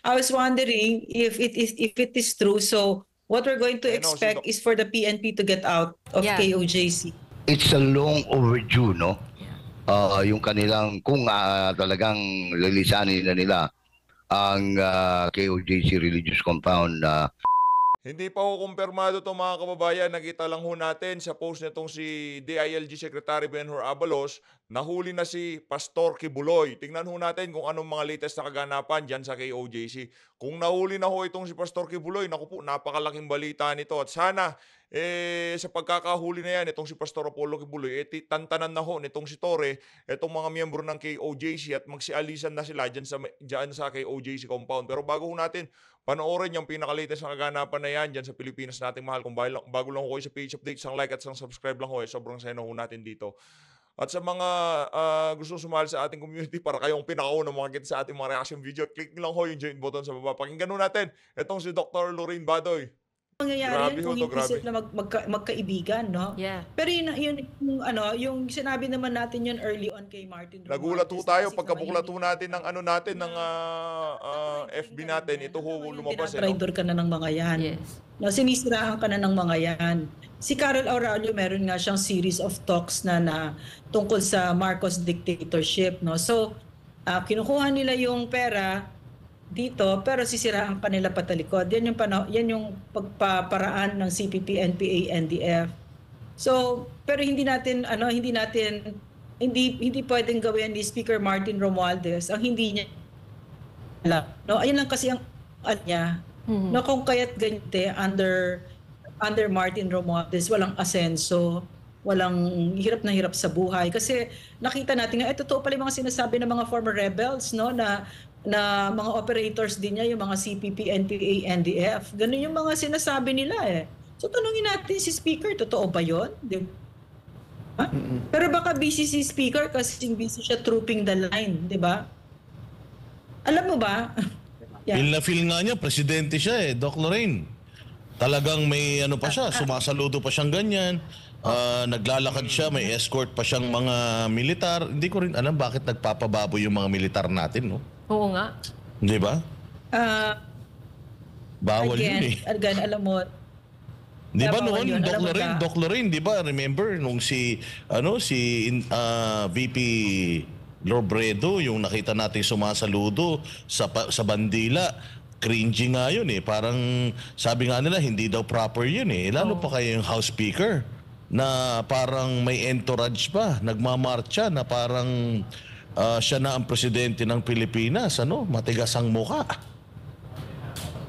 I was wondering if it is true. So what we're going to Ayun o, si expect Doc. is for the PNP to get out of Yeah. KOJC. It's a long overdue, no? Yung kanilang, kung talagang lilisanin na nila ang KOJC Religious Compound. Hindi pa ho kumpirmado to mga kababayan. Nakita lang ho natin sa post nitong si DILG Secretary Benhur Abalos, nahuli na si Pastor Kibuloy. Tingnan ho natin kung anong mga latest na kaganapan dyan sa KOJC. Kung nahuli na ho itong si Pastor Kibuloy, naku po, napakalaking balita nito. At sana, sa pagkakahuli na yan, itong si Pastor Apollo Kibuloy, tantanan na ho nitong si Torre, itong mga miyembro ng KOJC at magsialisan na sila dyan sa KOJC compound. Pero bago ho natin panoorin yung pinaka-latest na kaganapan na yan dyan sa Pilipinas nating mahal. Kung bago lang ho kayo sa page update, isang like at isang subscribe lang ho. Sobrang saya na ho natin dito. At sa mga gusto sumali sa ating community para kayong pinakaunang makakita sa ating mga reaction video, click lang ho yung join button sa baba. Pakinggan ho natin itong si Dr. Lorraine Badoy. Mangyayari Grabe yan ho kung to, hindi grabe. sila magkaibigan, no? Yeah. Pero yung sinabi naman natin yun early on kay Martin Romualdez. Nagulat ho tayo kasi pagkabuklat naman ho natin ng ng FB natin. Ito ho lumabas. Tinatraidor ka na ng mga yan. Yes. No, sinisiraan ka na ng mga yan. Si Carol Aurelio meron nga siyang series of talks na tungkol sa Marcos dictatorship, no? So, kinukuha nila yung pera dito pero sisiraan pa nila patalikod. Yan yung pagpaparaan ng CPP, NPA, NDF. So, pero hindi pwedeng gawin ni Speaker Martin Romualdez ang hindi niya alam. No, ayun lang kasi ang niya. No, kung kaya't ganite under Martin Romualdez walang asenso, walang hirap na hirap sa buhay kasi nakita natin nga totoo pala yung mga sinasabi ng mga former rebels, no, na mga operators din niya, yung mga CPP, NPA, NDF. Ganun yung mga sinasabi nila eh. So tanungin natin si Speaker, totoo ba yun? Pero baka busy si Speaker kasi busy siya trooping the line, di ba? Alam mo ba? Feel na feel nga niya, presidente siya Doc Lorraine. Talagang may ano pa siya, sumasaludo pa siyang ganyan. Naglalakad siya, may escort pa siyang mga militar. Hindi ko rin alam bakit nagpapababo yung mga militar natin, no? Oo nga. Di ba? Bawal yun Again, alam mo, di ba bawal noon, yun. Alam mo ba? Doc Lorraine, di ba? Remember nung si VP Robredo, yung nakita natin sumasaludo sa bandila, cringy nga yun Parang sabi nga nila, hindi daw proper yun Lalo pa kayo yung House Speaker na parang may entourage pa, nagmamarcha na parang siya na ang presidente ng Pilipinas, matigas ang mukha.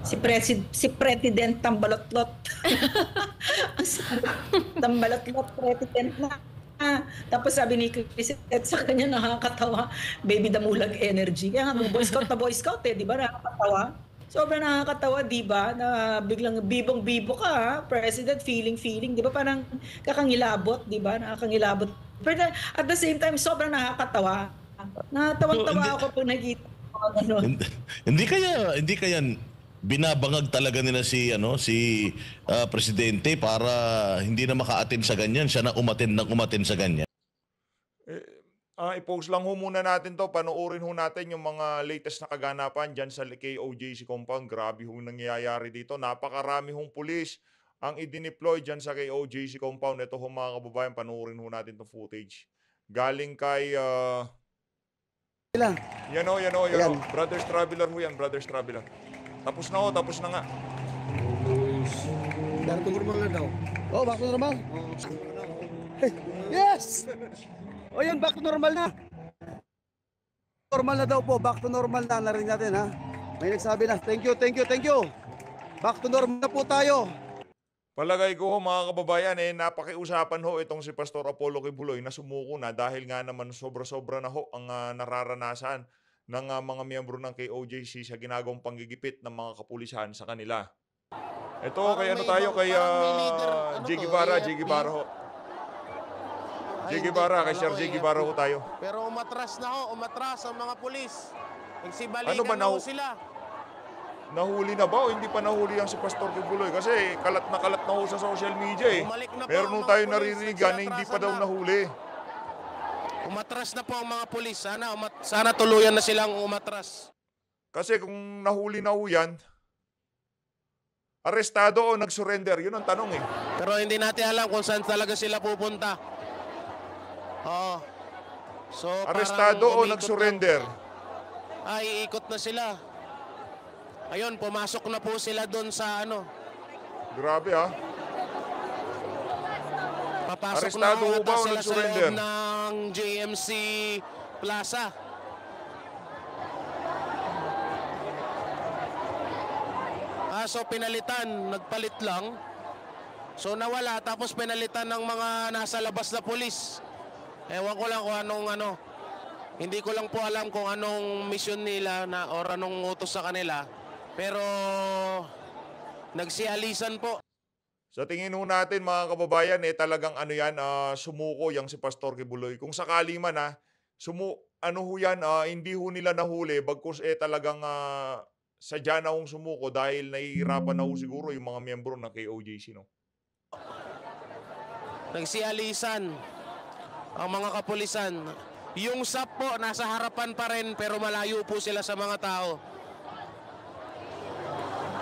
Si President Tambalatlot. Tambalatlot, President na. Tapos sabi ni Chris sa kanya, nakakatawa, baby damulag energy. Kaya nga, Boy Scout di ba? Nakakatawa. Sobrang nakakatawa, di ba? Na biglang bibong-bibo ka, President, feeling, di ba? Parang kakangilabot, di ba? Nakakangilabot. Pero at the same time, sobrang nakakatawa. Natawang-tawa ako pag nakita ko gano'n. Hindi kaya binabangag talaga nila si presidente para hindi na maka-attend sa ganyan, siya na umattend sa ganyan. I-post lang ho muna natin to, panoorin ho natin yung mga latest na kaganapan dyan sa KOJC compound. Grabe ho nangyayari dito. Napakarami hong pulis ang idineploy dyan sa KOJC compound. Ito ho mga kababayan, panoorin ho natin itong footage. Galing kay yan o. Brothers Traveler ho yan, Brothers Traveler. Tapos na nga. Back to normal na daw. Oh, back to normal? Hey, yes! O yan, back to normal na. Normal na daw po, back to normal na. Narinig natin ha. May nagsabi na, thank you. Back to normal na po tayo. Palagay ko ho mga kababayan napakiusapan ho itong si Pastor Apollo Kibuloy na sumuko na dahil nga naman sobra-sobra na ho ang nararanasan ng mga miyembro ng KOJC sa ginagawang panggigipit ng mga kapulisan sa kanila. Ito, kay J. Guevara ho. J. Guevara, kay Sir J. Guevara ho tayo. Pero umatras ang mga pulis. Nagsibalikan Ano ba na ho sila. Nahuli na ba o hindi pa nahuli ang si Pastor Kibuloy? Kasi kalat na ho sa social media Bumalik na po Meron ang nung mga tayo pulis, naririnig na hindi pa daw nagsiatrasan na. nahuli. Umatras na po ang mga pulis. Sana tuluyan na silang umatras. Kasi kung nahuli na ho yan, arestado o nag-surrender? Yun ang tanong eh. Pero hindi natin alam kung saan talaga sila pupunta. Oo. So, Arestado parang o umikot nag-surrender? lang. Ay, iikot na sila. Ayun, pumasok na po sila doon sa ano. Grabe ha. Papasok Arestado na ho ba ata o sila sa nag-surrender? loob ng JMC Plaza. So pinalitan, nagpalit lang. So nawala, tapos pinalitan ng mga nasa labas na pulis. Ewan ko lang kung anong ano. Hindi ko lang po alam kung anong mission nila na or anong utos sa kanila. Pero nagsialisan po. Sa tingin ho natin mga kababayan, talagang ano yan, sumuko yang si Pastor Kibuloy. Kung sakali man ano ho yan, hindi ho nila nahuli, bagkus talagang sadya na hong sumuko dahil nahihirapan na ho siguro yung mga miyembro ng KOJC, no? Nagsialisan ang mga kapulisan. Yung SAP po, nasa harapan pa rin pero malayo po sila sa mga tao.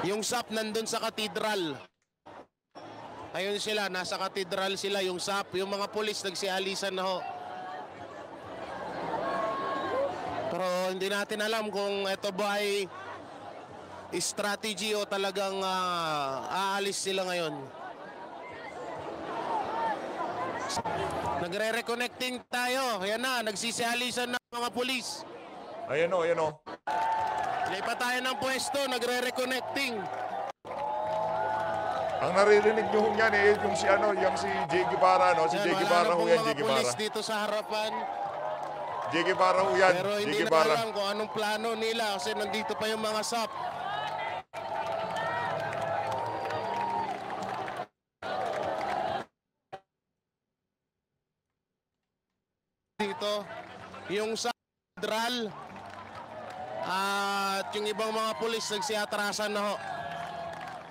Yung SAP nandun sa katedral. Ayun sila, nasa katedral sila, yung SAP. Yung mga pulis nagsialisan na ho. Pero hindi natin alam kung ito ba ay strategy o talagang aalis sila ngayon. Nagre-reconnecting tayo. Ayan na, nagsisialisan ng mga pulis. Ayan o, ayan o. Lipat tayo ng pwesto, nagre-reconnecting. Ang naririnig nyo ho yan yung si Jay Guevara, no? Si Yan, Jay wala Guevara na ho pong yan, mga Jay Guevara. pulis dito sa harapan. Jay Guevara ho yan, Pero Jay hindi na Guevara. alam kung anong plano nila kasi nandito pa yung mga SAP. Dito, yung sa katedral at yung ibang mga pulis nagsiatrasan na ho.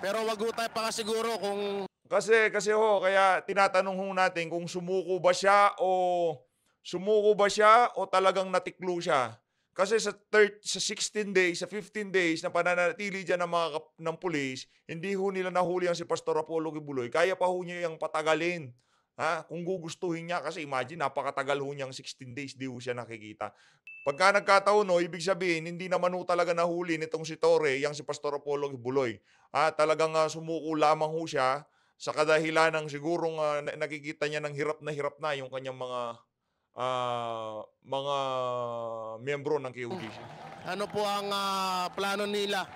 Pero wag ho tayo pakasiguro kung Kasi kaya tinatanong ho natin kung sumuko ba siya o talagang natiklo siya. Kasi sa 16 days, sa 15 days na pananatili dyan ng pulis, hindi ho nila nahuli ang si Pastor Apollo Kibuloy. Kaya pa ho niya yung patagalin. Ha? Kung gugustuhin niya, kasi imagine, napakatagal ho niyang 16 days, di ho siya nakikita. Pagka nagkataon, no, ibig sabihin, hindi naman ho talaga nahuli nitong si Torre, yang si Pastor Apollo Kibuloy. Talagang sumuko lamang ho siya sa kadahilan ng sigurong nakikita niya ng hirap na yung kanyang mga miyembro ng KOJC. ano po ang plano nila.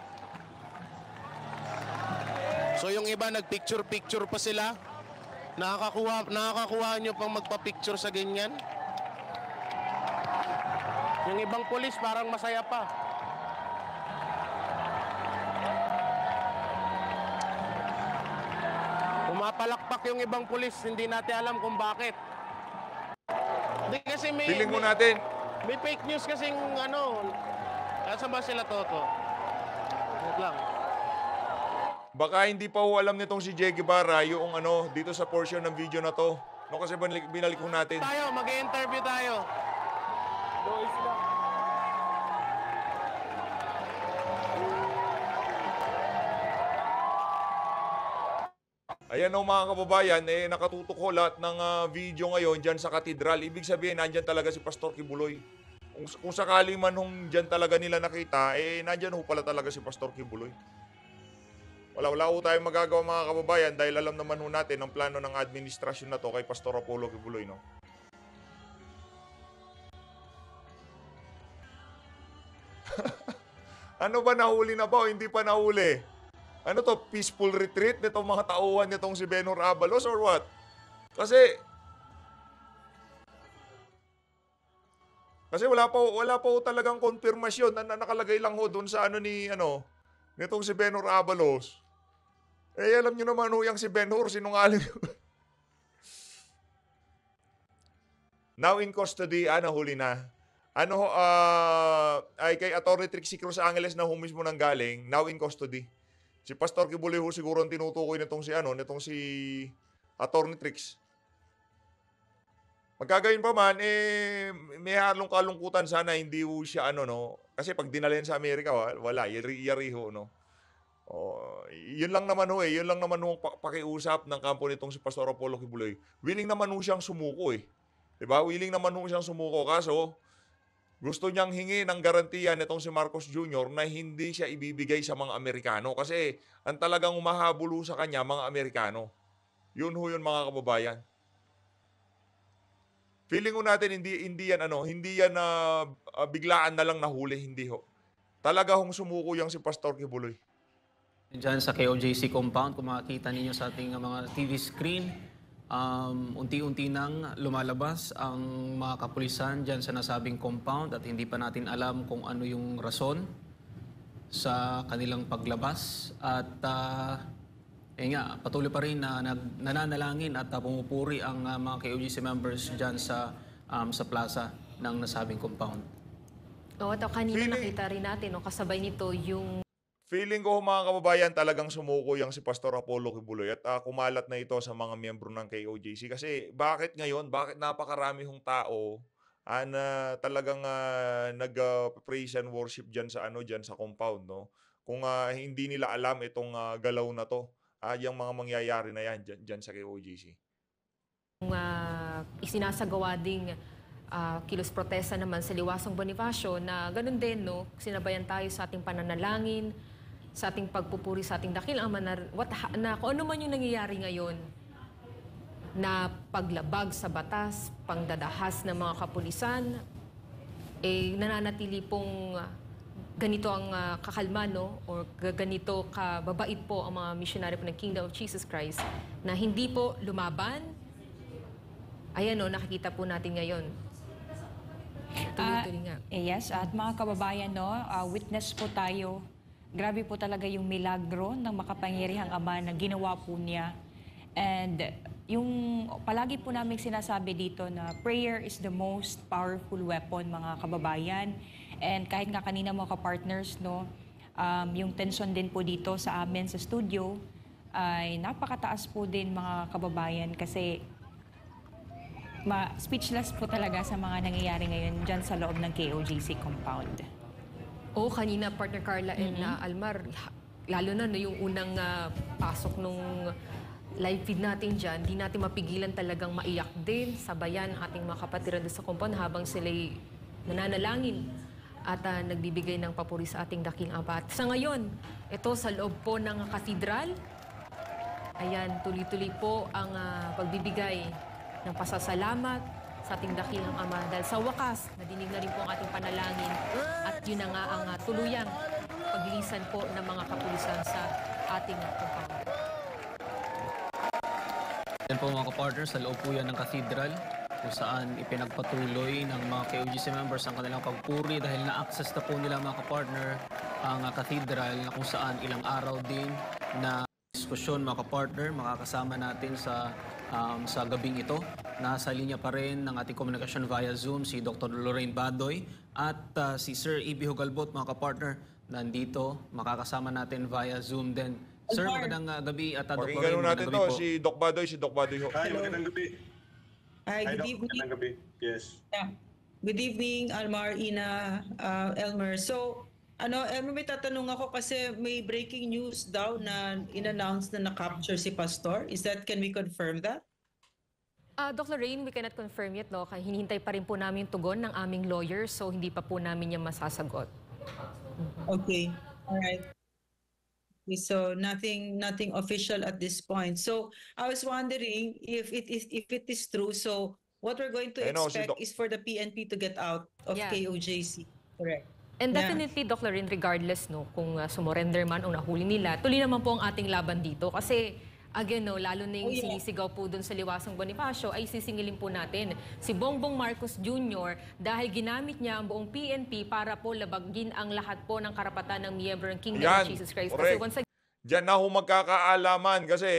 So yung iba nagpicture-picture pa sila. Nakakakuha nyo pang magpa-picture sa ganyan. Yung ibang pulis parang masaya pa. Pumapalakpak yung ibang pulis, hindi natin alam kung bakit. Hindi kasi Feeling ko natin, may fake news kasing Saan ba sila Toto? Wait lang. baka hindi pa ho alam nitong si Jay Guevara yung dito sa portion ng video na to. No, kasi binalik ho natin. Tayo, mag-interview tayo. Ayan o mga kababayan, nakatutok ho lahat ng video ngayon dyan sa katedral. Ibig sabihin, nandyan talaga si Pastor Kibuloy. Kung sakali man dyan talaga nila nakita, nandyan ho pala talaga si Pastor Kibuloy. Wala ho tayong magagawa mga kababayan dahil alam naman ho natin ang plano ng administrasyon na to kay Pastor Apollo Kibuloy, no? Ano ba, nahuli na ba o hindi pa nahuli? Ano to, peaceful retreat nitong mga tauhan nitong si Benhur Abalos or what? Kasi wala pa ho talagang konfirmasyon na nakalagay lang ho doon sa nitong si Benhur Abalos. Alam niyo naman ho yung si Benhur, sinungaling. Now in custody, nahuli na. Ay kay Atty. Trixie Cruz Angeles na ho mismo nang galing, now in custody. Si Pastor Kibuloy ho siguro ang tinutukoy nitong si Atty. Trix. Magkagayon pa man, may halong kalungkutan sana hindi ho siya Kasi pag dinala yan sa Amerika, wala, yari-yari ho, no? Oh, yun lang naman ho eh. Yun lang naman ho ang pakiusap ng kampo nitong si Pastor Apollo Kibuloy. Willing naman ho siyang sumuko eh. 'Di ba? Willing naman ho siyang sumuko kaso gusto niyang hingi ng garantiya nitong si Marcos Jr. na hindi siya ibibigay sa mga Amerikano kasi ang talagang umahabol ho sa kanya mga Amerikano. Yun ho yun mga kababayan. Feeling ko natin hindi yan na biglaan na lang nahuli, hindi ho. Talaga hong sumuko yang si Pastor Kibuloy. Diyan sa KOJC compound, kung makikita ninyo sa ating mga TV screen, unti-unti nang lumalabas ang mga kapulisan dyan sa nasabing compound at hindi pa natin alam kung ano yung rason sa kanilang paglabas. At patuloy pa rin na nananalangin at pumupuri ang mga KOJC members dyan sa plaza ng nasabing compound. Oo, kanina nakita rin natin, kasabay nito yung Feeling ko mga kababayan talagang sumuko yang si Pastor Apollo Kibuloy at kumalat na ito sa mga miyembro ng KOJC kasi bakit napakarami hong tao na talagang nag-praise and worship diyan sa compound, no? Kung hindi nila alam itong galaw na to, yung mga mangyayari na yan diyan sa KOJC. isinasagawa ding kilos protesta naman sa Liwasong Bonifacio na ganun din, no? Sinabayan tayo sa ating pananalangin, sa ating pagpupuri sa ating dakilang Ama na kung ano man yung nangyayari ngayon na paglabag sa batas, pangdadahas ng mga kapulisan, nananatili pong ganito ang kakalma, no? O ganito kababait po ang mga missionary po ng Kingdom of Jesus Christ na hindi po lumaban. Ayan, no, nakikita po natin ngayon. Tuloy-tuloy nga. Yes, at mga kababayan, no, witness po tayo. Grabe po talaga yung milagro ng makapangyarihang Ama na ginawa po niya. And yung palagi po namin sinasabi dito na prayer is the most powerful weapon, mga kababayan. And kahit nga kanina mga ka-partners, no, yung tension din po dito sa amin sa studio ay napakataas po din, mga kababayan, kasi speechless po talaga sa mga nangyayari ngayon dyan sa loob ng KOJC compound. Kanina, partner Carla and Almar, lalo na no, yung unang pasok nung live feed natin dyan, di natin mapigilan talagang maiyak din, sabayan ang ating mga kapatiran sa compound habang sila'y nananalangin at nagbibigay ng papuri sa ating dakilang Ama. At sa ngayon, ito sa loob po ng katedral, ayan, tuloy-tuloy po ang pagbibigay ng pasasalamat sa ating dakilang Ama. Dahil sa wakas, nadinig na rin po ang ating panalangin at yun na nga ang tuluyang paglilisan po ng mga kapulisan sa ating compound. Yan po mga kapartner, sa loob po yan ng cathedral kung saan ipinagpatuloy ng mga KOJC members ang kanilang pagpuri dahil na-access na po nila mga kapartner ang cathedral na kung saan ilang araw din na diskusyon mga kapartner makakasama natin sa gabing ito. Nasa linya pa rin ng ating komunikasyon via Zoom si Dr. Lorraine Badoy at si Sir Ibi Hugalbot, mga kapartner, nandito. Makakasama natin via Zoom din. Sir, magandang gabi at Dr. Lorraine, Pakinggan natin magandang gabi po. si Doc Badoy ho. Hi, magandang gabi. Hi, good Doc, evening. magandang gabi. Yes. Yeah. Good evening, Almar, Ina, Elmer. So, Elmer, may tatanong ako kasi may breaking news daw na in-announce na na-capture si Pastor. Can we confirm that? Dr. Rain, we cannot confirm yet, no? Hinihintay pa rin po namin tugon ng aming lawyer, so hindi pa po namin yan masasagot. Okay. All right. Okay, so nothing official at this point. So I was wondering if it is true. So what we're going to expect is for the PNP to get out of KOJC. Correct. And definitely, Dr. Rain, regardless, no, kung sumurrender man o nahuli nila, tuloy naman po ang ating laban dito kasi again, no, lalo na yung sinisigaw po doon sa Liwasong Bonifacio, ay sisingilin po natin si Bongbong Marcos Jr. dahil ginamit niya ang buong PNP para po labagin ang lahat po ng karapatan ng miyembro ng Kingdom of Jesus Christ. Kasi once again, diyan na ho magkakaalaman kasi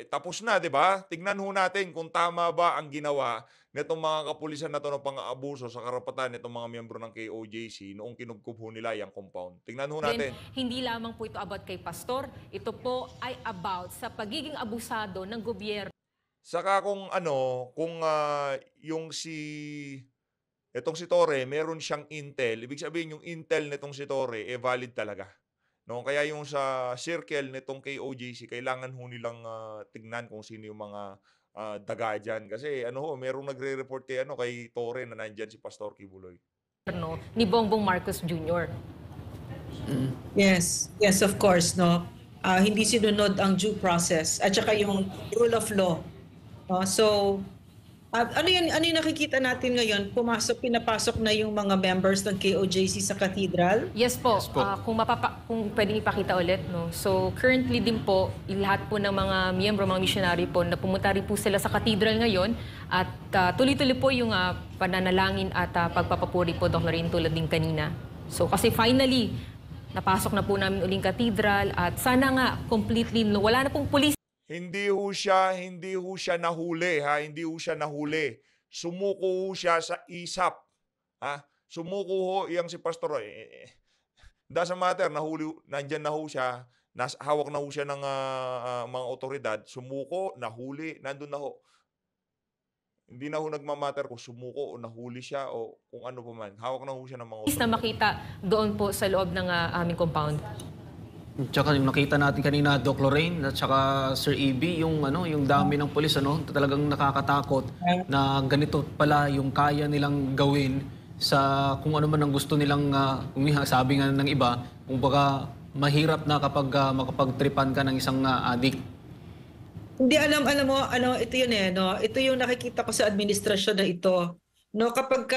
tapos na, di ba? Tignan ho natin kung tama ba ang ginawa nitong mga kapulisan na to ng pang-aabuso sa karapatan nitong mga miyembro ng KOJC noong kinubkub ho nila yung compound. Tignan ho natin. Hindi lamang po ito about kay Pastor, ito po ay about sa pagiging abusado ng gobyerno. Saka kung yung Itong si Torre, meron siyang intel. Ibig sabihin, yung intel nitong si Torre, valid talaga. No? Kaya yung sa circle nitong KOJC, kailangan ho nilang tignan kung sino yung mga daga dyan. Kasi merong nagre-report kay Torre na nandyan si Pastor Kibuloy. Ni Bongbong Marcos Jr. Yes, yes, of course, no. Hindi sinunod ang due process at saka yung rule of law. No? So, ano yung nakikita natin ngayon? Pinapasok na yung mga members ng KOJC sa cathedral? Yes po. Kung pwedeng ipakita ulit, no. So currently din po, lahat po ng mga miyembro, mga missionary po na pumunta rin po sila sa cathedral ngayon at tuloy-tuloy po yung pananalangin at pagpapapuri po, Dr. Lorraine, tulad din kanina. So kasi finally, napasok na po namin uling cathedral at sana nga completely wala na pong pulis. Hindi ho siya nahuli, ha? Hindi ho siya nahuli. Sumuko ho siya sa ISAP. Ha? Sumuko ho yang si Pastor. Doesn't matter, nandyan na ho siya, hawak na ho siya ng mga otoridad. Sumuko, nahuli, nandun na ho. Hindi na ho nagmamatter kung sumuko o nahuli siya o kung ano pa man. Hawak na ho siya ng mga otoridad. Na makita doon po sa loob ng aming compound. Tsaka yung nakita natin kanina, Doc Lorraine at tsaka Sir EB, yung dami ng pulis, talagang nakakatakot na ganito pala yung kaya nilang gawin sa kung ano man ang gusto nilang, sabi nga ng iba, kung baka mahirap na kapag makapagtripan ka ng isang adik. Hindi alam mo, ito yun no? Ito yung nakikita ko sa administrasyon na ito. No, kapag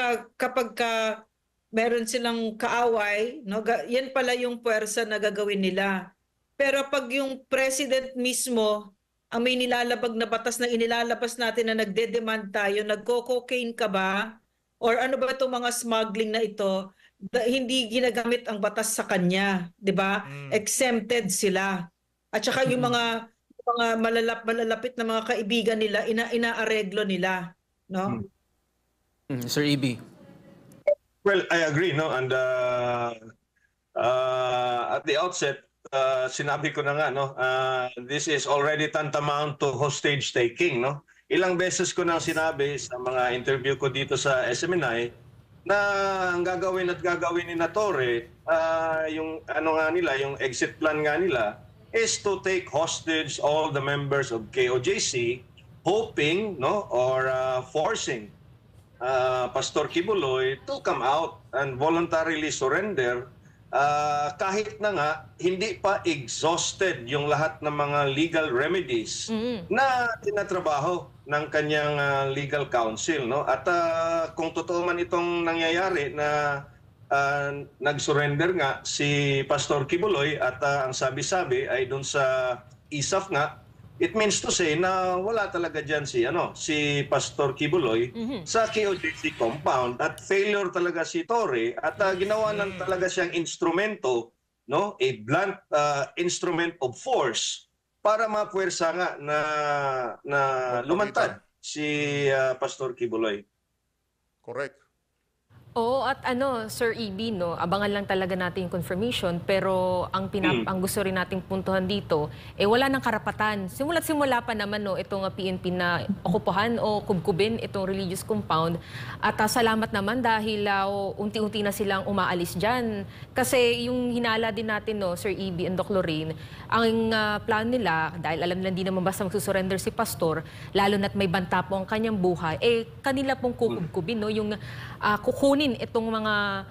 meron silang kaaway, no? Yan pala yung puwersa na gagawin nila. Pero pag yung president mismo, ang may nilalabag na batas na inilalabas natin na nagde-demand tayo, nagko-cocaine ka ba? Or ano ba itong mga smuggling na ito? Hindi ginagamit ang batas sa kanya, di ba? Exempted sila. At saka yung mga malalapit na mga kaibigan nila, inaareglo nila. No? Sir EB. Well, I agree, no? And at the outset, sinabi ko na nga, no? This is already tantamount to hostage taking, no? Ilang beses ko nang sinabi sa mga interview ko dito sa SMNI na ang gagawin ni na Torre, yung yung exit plan nga nila is to take hostage all the members of KOJC, hoping, no, or forcing Pastor Kibuloy to come out and voluntarily surrender kahit na nga hindi pa exhausted yung lahat ng mga legal remedies na tinatrabaho ng kanyang legal counsel, no? At kung totoo man itong nangyayari na nag-surrender nga si Pastor Kibuloy at ang sabi-sabi ay doon sa ISAF nga, it means to say na wala talaga dyan si Pastor Kibuloy sa KOJC compound at failure talaga si Torre at ginawa lang talaga siyang instrumento, no, a blunt instrument of force para mapuwersa nga na lumantad si Pastor Kibuloy. Correct. Oo, at Sir EB, no, abangan lang talaga natin yung confirmation, pero ang gusto rin nating puntuhan dito, wala nang karapatan. Simula pa naman, no, itong PNP na okupahan o kubkubin itong religious compound. At salamat naman dahil unti-unti na silang umaalis dyan. Kasi yung hinala din natin, no, Sir EB and Doc Lorraine, ang plan nila, dahil alam nila hindi naman basta magsusurrender si Pastor, lalo na't may banta po ang kanyang buhay, kanila pong kukubkubin, no, yung kukunin itong mga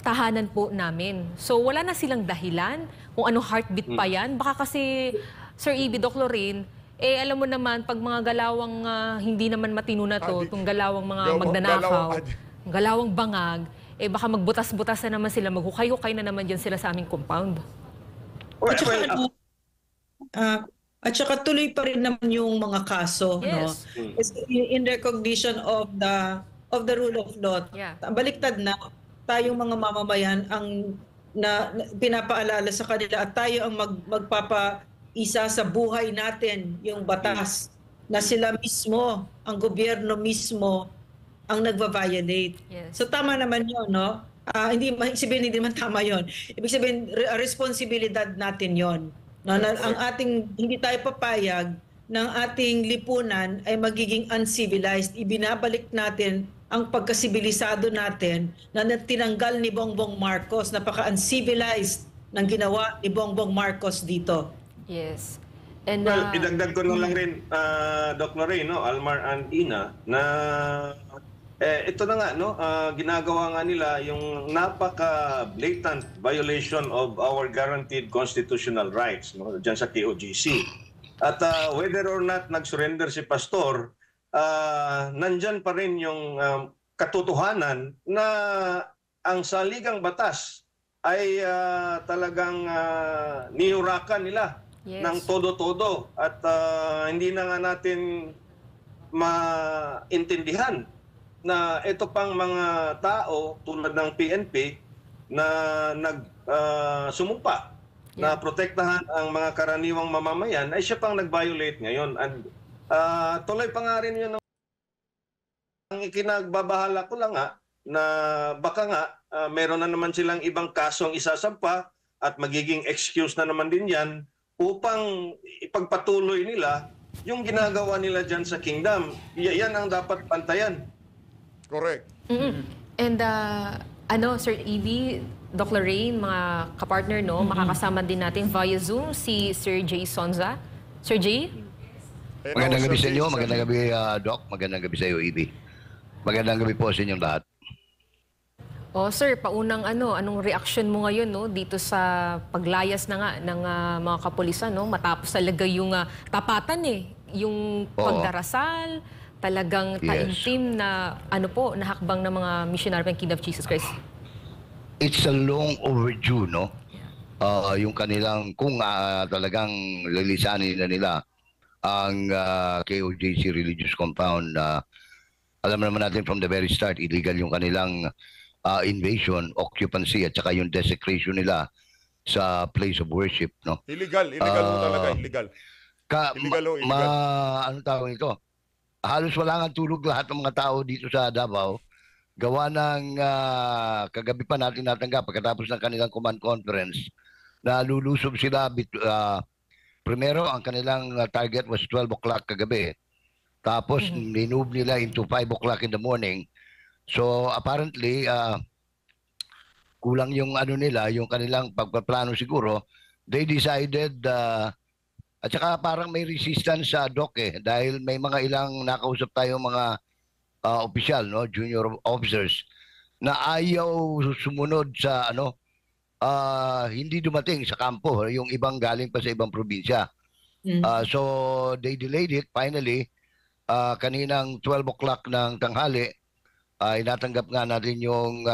tahanan po namin. So wala na silang dahilan kung ano heartbeat pa yan. Baka kasi, Sir EB, Doc Lorraine, alam mo naman, pag mga galawang hindi naman matino na to, itong galawang mga magnanakaw, galawang bangag, baka magbutas-butas na naman sila, maghukay-hukay na naman dyan sila sa aming compound. At saka tuloy pa rin naman yung mga kaso, yes, no? In recognition of the rule of law. Yeah. Baliktad na, tayong mga mamamayan ang pinapaalala sa kanila at tayo ang magpapaisa sa buhay natin yung batas na sila mismo, ang gobyerno mismo ang nagva-violate. Yes. So tama naman yun, no? Hindi naman tama yun. Ibig sabihin, responsibilidad natin yun. No? Ang ating, hindi tayo papayag ng ating lipunan ay magiging uncivilized. Ibinabalik natin ang pagkasibilisado natin na tinanggal ni Bongbong Marcos. Napaka-uncivilized ng ginawa ni Bongbong Marcos dito. Yes. And Well, idagdag ko na lang rin, Doc Lorraine, no, Almar and Ina, na ito na nga, no, ginagawa nga nila yung napaka-blatant violation of our guaranteed constitutional rights, no, dyan sa KOJC. At whether or not nag-surrender si Pastor, nandyan pa rin yung katotohanan na ang saligang batas ay talagang niyurakan nila ng todo-todo. At hindi na nga natin maintindihan na ito pang mga tao tulad ng PNP na sumumpa na protektahan ang mga karaniwang mamamayan ay siya pang nag-violate ngayon. And tuloy pa nga rin yun ang ikinagbabahala ko lang nga na baka nga meron na naman silang ibang kasong isasampa at magiging excuse na naman din yan upang ipagpatuloy nila yung ginagawa nila dyan sa kingdom. Yan ang dapat pantayan. Correct. And Sir Evie, Doc Lorraine, mga kapartner, no, makakasama din natin via Zoom si Sir Jay Sonza. Sir Jay? Magandang gabi sa inyo, magandang gabi Doc, magandang gabi sa iyo Evie. Magandang gabi po sa inyong lahat. Sir, paunang anong reaction mo ngayon, no, dito sa paglayas na nga ng mga kapulisan, no, matapos talaga yung tapatan yung pagdarasal, talagang taimtim na na hakbang ng mga missionary ng Kingdom of Jesus Christ. It's a long overdue, no? Yung kanilang, kung talagang lilisanin na nila ang KOJC Religious Compound, alam naman natin from the very start, illegal yung kanilang invasion, occupancy, at saka yung desecration nila sa place of worship, no? Illegal ho talaga, illegal. Illegal. Ano tawag ito? Halos wala nga tulog lahat ng mga tao dito sa Davao. Gawa ng kagabi pa natin natanggap pagkatapos ng kanilang command conference na lulusob sila. Primero, ang kanilang target was 12 o'clock kagabi. Tapos, minove nila into 5 o'clock in the morning. So, apparently, kulang yung nila, yung kanilang pagpaplano siguro. They decided, at saka parang may resistance sa Doc dahil may mga ilang nakausap tayo mga opisyal, no, junior officers, na ayaw sumunod sa hindi dumating sa kampo, yung ibang galing pa sa ibang probinsya. So, they delayed it. Finally, kaninang 12 o'clock ng tanghali, inatanggap nga natin yung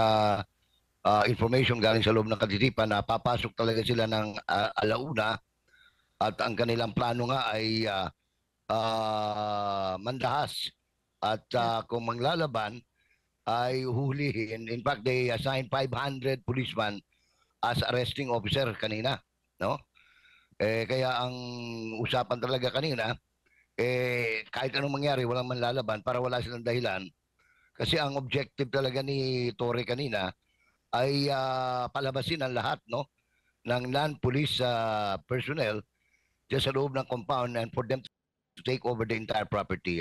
information galing sa loob ng katitipan na papasok talaga sila ng alauna at ang kanilang plano nga ay mandahas at kung manglalaban ay huhulihin. In fact, they assigned 500 policemen as arresting officer kanina, no? Kaya ang usapan talaga kanina, kahit anong mangyari, walang manlalaban para wala silang dahilan. Kasi ang objective talaga ni Torre kanina ay palabasin ang lahat, no, ng non-police personnel dyan sa loob ng compound and for them to take over the entire property.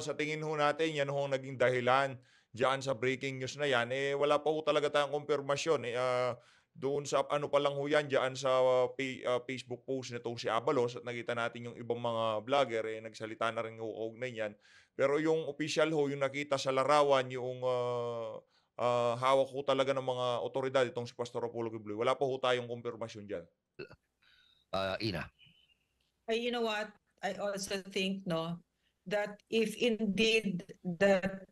Sa tingin ho natin, yan ho naging dahilan dyan sa breaking news na yan. Wala pa ho talaga tayong kumpirmasyon. Doon sa pa lang ho yan dyan sa Facebook post nitong si Abalos at nakita natin yung ibang mga vlogger, nagsalita na rin uugnay yan. Pero yung official ho, yung nakita sa larawan, yung hawak ho talaga ng mga otoridad, itong si Pastor Apollo Kibuloy. Wala pa ho tayong kumpirmasyon dyan. Ina. You know what? I also think, no, that if indeed that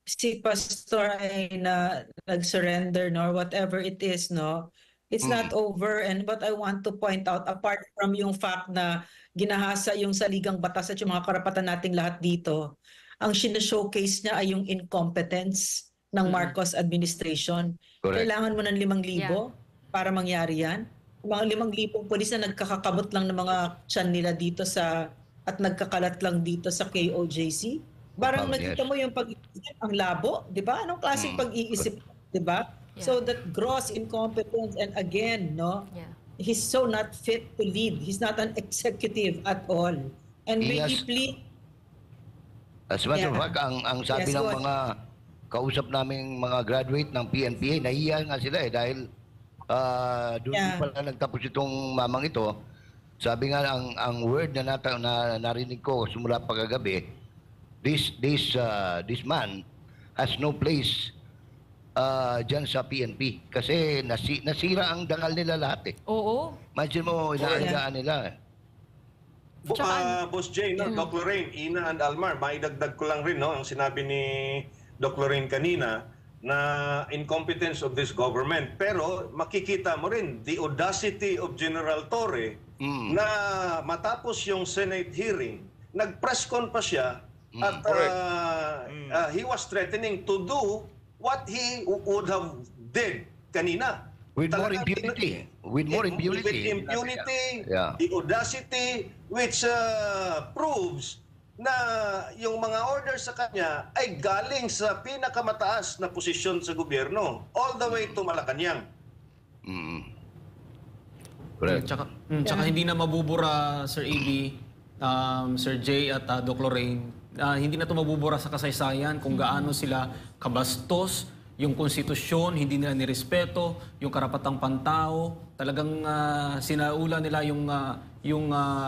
si Pastor ay nag-surrender, no, or whatever it is, no, it's not over. And what I want to point out, apart from yung fact na ginahasa yung saligang batas at yung mga karapatan nating lahat dito, ang showcase niya ay yung incompetence ng Marcos administration. Correct. Kailangan mo ng 5,000 para mangyari yan. Mga 5,000 polis na nagkakakabot lang ng mga tiyan nila dito at nagkakalat lang dito sa KOJC. Parang nakita mo yung pag-iisip, ang labo, di ba? Anong klaseng pag-iisip, di ba? So that gross incompetence, and again, no, he's so not fit to lead. He's not an executive at all. And may he plead, As a matter of Yeah. fact, ang sabi Yes, ng go ahead. mga kausap naming mga graduate ng PNPA, nahiya nga sila dahil doon Yeah. pala nagtapos itong mamang ito. Sabi nga ang word na narinig ko simula pagkagabi, this man has no place dyan sa PNP kasi nasira ang dangal nila lahat eh. Oo. Imagine mo, inaalagaan nila. Boss Jay, no, Doc Lorraine, Ina and Almar, maidagdag ko lang rin no, ang sinabi ni Doc Lorraine kanina na incompetence of this government. Pero makikita mo rin the audacity of General Torre na matapos yung Senate hearing, nag-press con pa siya at he was threatening to do what he would have did kanina. With more Talagang impunity. With more impunity. With impunity, Yeah. the audacity, which proves na yung mga orders sa kanya ay galing sa pinakamataas na posisyon sa gobyerno, all the way to Malacanang. Correct. Tsaka hindi na mabubura, Sir AB, Sir Jay at Doc Lorraine, hindi na ito mabubura sa kasaysayan kung gaano sila kabastos, yung konstitusyon, hindi nila nirespeto, yung karapatang pantao, talagang sinaula nila yung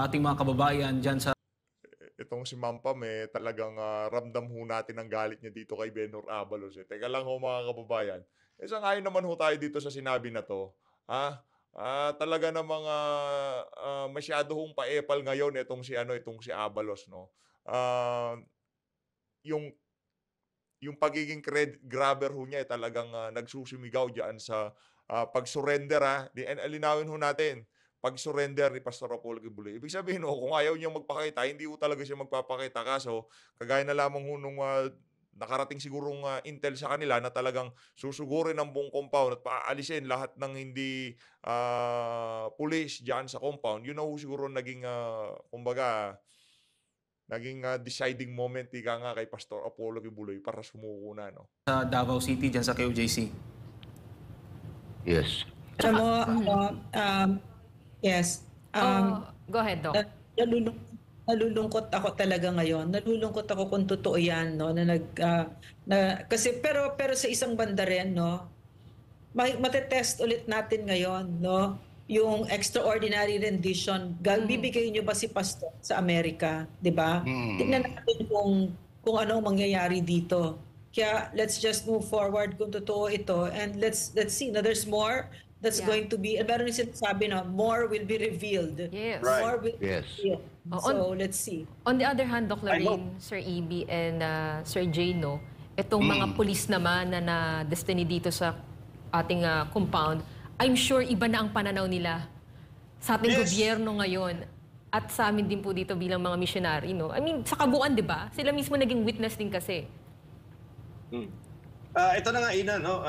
ating mga kababayan dyan sa Itong si Ma'am Pam talagang ramdam ho natin ang galit niya dito kay Benhur Abalos. Teka lang ho mga kababayan. Sang-ayon naman ho tayo dito sa sinabi na to. Talaga na mga masyado hong paepal ngayon itong si Abalos, no. Yung pagiging grabber ho niya talagang nagsusumigaw diyan sa pag-surrender Linawin ho natin. Pag-surrender ni Pastor Apollo Kibuloy. Ibig sabihin kung ayaw niya magpakita, hindi ho talaga siya magpapakita. Kaso, kagaya na lamang ho nung nakarating sigurong intel sa kanila na talagang susugurin ang buong compound at paaalisin lahat ng hindi police dyan sa compound. Yun na ho siguro naging, naging deciding moment nga kay Pastor Apollo Kibuloy para sumuko na, no? sa Davao City, dyan sa KOJC. Yes. Alam mo, yes. Go ahead, Doc. Nalulungkot ako talaga ngayon. Nalulungkot ako kung totoo 'yan, no, kasi pero sa isang banda rin, no, matetest ulit natin ngayon, no, yung extraordinary rendition. Bibigay niyo ba si Pastor sa Amerika, 'di ba? Tingnan natin kung ano ang mangyayari dito. Kaya let's just move forward kung totoo ito, and let's see. Now there's more that's going to be, meron yung sinasabi na more will be revealed. Yes. Right. More will Yes. be revealed. So, let's see. On the other hand, Doc Lorraine, Sir EB, and Sir Jay, no, itong mga pulis naman na na-destiny dito sa ating compound, I'm sure iba na ang pananaw nila sa ating gobyerno ngayon at sa amin din po dito bilang mga missionary, no? I mean, sa kabuuan, di ba? Sila mismo naging witness din kasi. Ito na nga, Ina, no?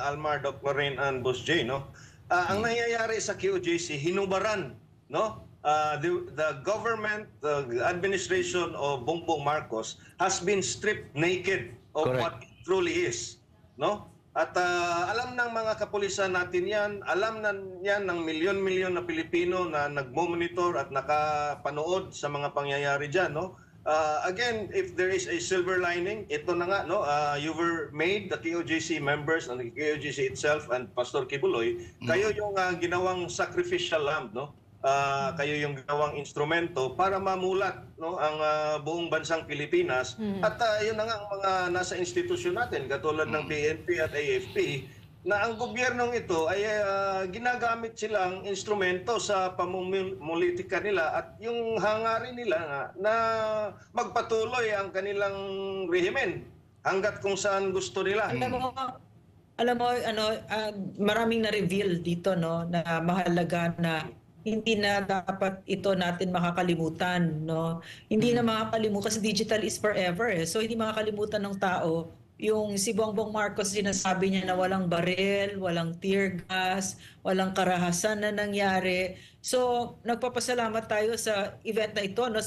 Almar, Doc Lorraine, and Boss Jay, no? Ang nangyayari sa QJC, hinubaran, no? The government, the administration of Bongbong Marcos has been stripped naked of Correct. what it truly is, no? At alam ng mga kapulisan natin yan, alam na yan ng milyon-milyon na Pilipino na nagmo-monitor at nakapanood sa mga pangyayari dyan, no? Again, if there is a silver lining, ito na nga, no? You were made, the KOJC members and the KOJC itself and Pastor Kibuloy, kayo yung ginawang sacrificial lamb, no? Kayo yung ginawang instrumento para mamulat, no, ang buong bansang Pilipinas. At yun na nga ang mga nasa institusyon natin, katulad ng PNP at AFP, na ang gobyernong ito ay ginagamit silang instrumento sa pamumulitika nila at yung hangarin nila nga na magpatuloy ang kanilang rehimen hanggat kung saan gusto nila. Alam mo, maraming na-reveal dito, no, na mahalaga na hindi na dapat ito natin makakalimutan, no? Hindi na makakalimutan kasi digital is forever, So hindi makakalimutan ng tao yung si Bongbong Marcos, sinasabi niya na walang baril, walang tear gas, walang karahasan na nangyari. So nagpapasalamat tayo sa event na ito, no,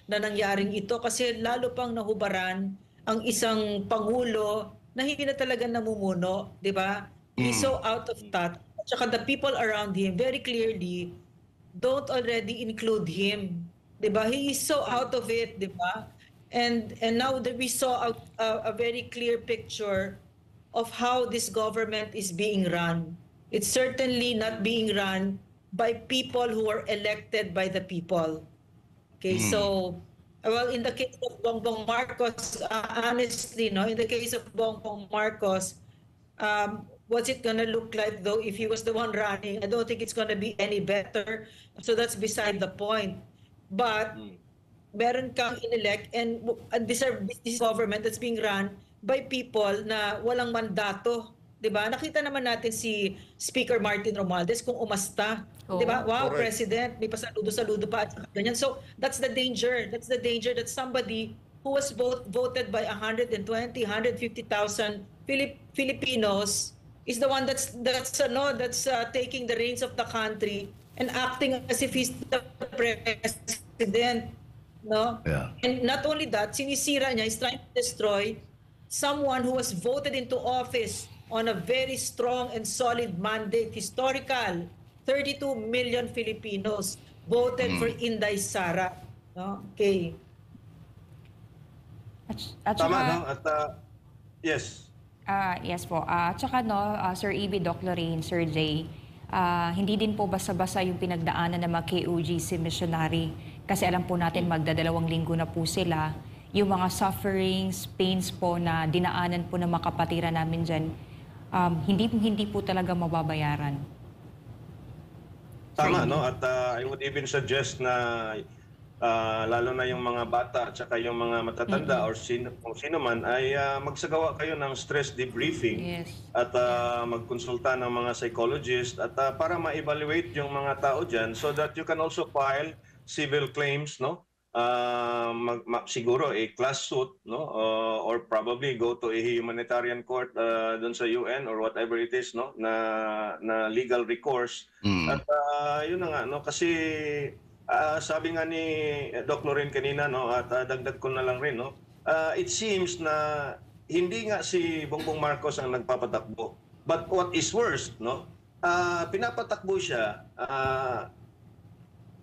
na nangyaring ito kasi lalo pang nahubaran ang isang pangulo na hindi na talaga namumuno, di ba? He's so out of touch. At saka the people around him very clearly don't already include him. 'Di ba? He is so out of it, 'di ba? And now that we saw a very clear picture of how this government is being run. It's certainly not being run by people who are elected by the people. Okay, so, well, in the case of Bongbong Marcos, honestly, no, in the case of Bongbong Marcos, what's it gonna look like though if he was the one running? I don't think it's gonna be any better. So that's beside the point. But meron kang inelect and this government that's being run by people na walang mandato. 'Di ba? Nakita naman natin si Speaker Martin Romualdez kung umasta. 'Di ba? Wow, Correct. President, may pasaludo-saludo pa at ganyan. So that's the danger. That's the danger that somebody who was voted by 120, 150,000 Filipinos is the one that's taking the reins of the country and acting as if he's the president. No? Yeah. And not only that, sinisira niya, he's trying to destroy someone who was voted into office on a very strong and solid mandate, historical. 32 million Filipinos voted for Inday Sara. No? Okay. At Tama, saka, no? At, yes. yes po. At saka, no, Sir Ibi, Doc Lorraine, Sir Jay, hindi din po basta-basta yung pinagdaanan ng mga KOGC missionary. Kasi alam po natin magdadalawang linggo na po sila. Yung mga sufferings, pains po na dinaanan po ng mga kapatiran namin dyan, hindi po talaga mababayaran. Tama, no? At I would even suggest na lalo na yung mga bata at saka yung mga matatanda or kung sino man ay magsagawa kayo ng stress debriefing at magkonsulta ng mga psychologist at para ma-evaluate yung mga tao dyan so that you can also file civil claims, no? Siguro a class suit, no? Or probably go to a humanitarian court dun sa UN or whatever it is, no? Na legal recourse. At yun na nga, no? Kasi sabi nga ni Doc Lorraine kanina, no? At dagdag ko na lang rin, no? It seems na hindi nga si Bongbong Marcos ang nagpapatakbo. But what is worse, no? Pinapatakbo siya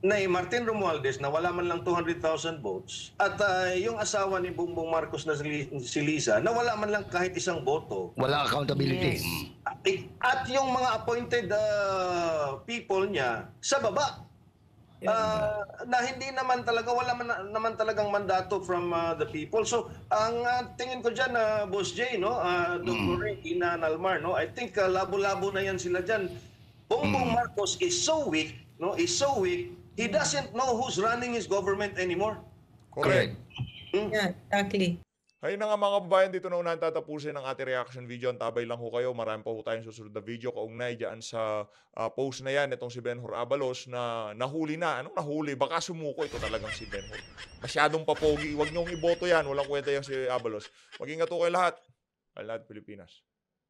na Martin Romualdez na wala man lang 200,000 votes at yung asawa ni Bongbong Marcos na si Liza na wala man lang kahit isang boto. Walang accountability. At yung mga appointed people niya sa baba. Na hindi naman talaga, wala naman talagang mandato from the people. So, ang tingin ko dyan, Boss Jay, no? Dr. Ina Nalmar, no? I think labo-labo na yan sila dyan. Bongbong Marcos is so weak, no? Is so weak, he doesn't know who's running his government anymore. Correct. Yeah, exactly. Ayun na nga mga kababayan, dito na unahan tatapusin ang ating reaction video. Antabay lang ho kayo. Marami pa ho tayong susunod na video kaugnay dyan sa post na yan. Itong si Benhur Abalos na nahuli na. Anong nahuli? Baka sumuko ito talagang si Benhur. Masyadong papogi. Huwag niyong iboto yan. Walang kwenta yan si Abalos. Mag-ingat ho kayo lahat. Alad Pilipinas.